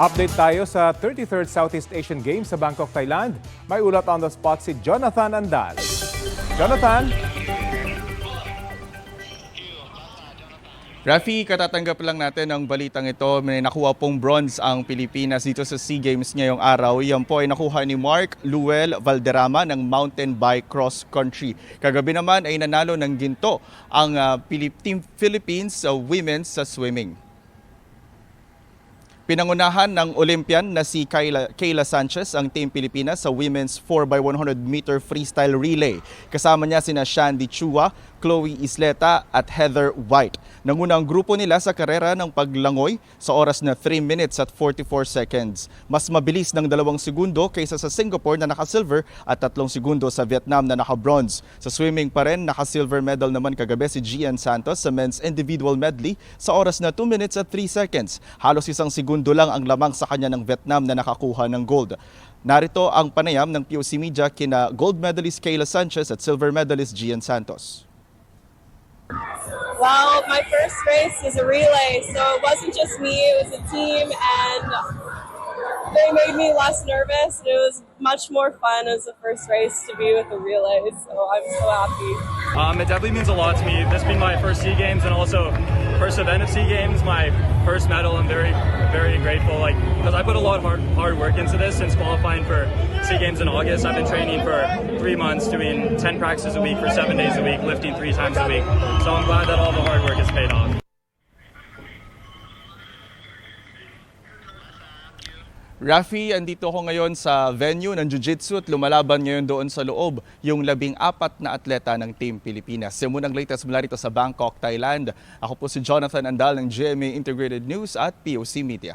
Update tayo sa 33rd Southeast Asian Games sa Bangkok, Thailand. May ulat on the spot si Jonathan Andal. Jonathan? Rafi, katatanggap lang natin ang balitang ito. May nakuha pong bronze ang Pilipinas dito sa SEA Games ngayong araw. Yan po ay nakuha ni Mark Luel Valderrama ng mountain bike cross country. Kagabi naman ay nanalo ng ginto ang Team Philippines sa women's sa swimming. Pinangunahan ng Olympian na si Kayla Sanchez ang Team Pilipinas sa women's 4x100 meter freestyle relay. Kasama niya sina Shandy Chua, Chloe Isleta at Heather White. Nanguna ang grupo nila sa karera ng paglangoy sa oras na 3 minutes at 44 seconds. Mas mabilis ng 2 segundo kaysa sa Singapore na naka-silver at 3 segundo sa Vietnam na naka-bronze. Sa swimming pa rin, naka-silver medal naman kagabi si Gian Santos sa men's individual medley sa oras na 2 minutes at 3 seconds. Halos 1 segundo lang ang lamang sa kanya ng Vietnam na nakakuha ng gold. Narito ang panayam ng POC Media kina gold medalist Kayla Sanchez at silver medalist Gian Santos. Well, my first race was a relay, so it wasn't just me, it was a team, and they made me less nervous. It was much more fun as the first race to be with a relay, so I'm so happy. It definitely means a lot to me. This being my first SEA Games and also first event of SEA Games, my first medal. I'm very, very grateful. Because I put a lot of hard work into this since qualifying for SEA Games in August. I've been training for 3 months, doing 10 practices a week for 7 days a week, lifting 3 times a week. So I'm glad that all the hard work has paid off. Rafi, andito ako ngayon sa venue ng Jiu-Jitsu at lumalaban ngayon doon sa loob yung 14 na atleta ng Team Pilipinas. Yan muna ang latest mula rito sa Bangkok, Thailand. Ako po si Jonathan Andal ng GMA Integrated News at POC Media.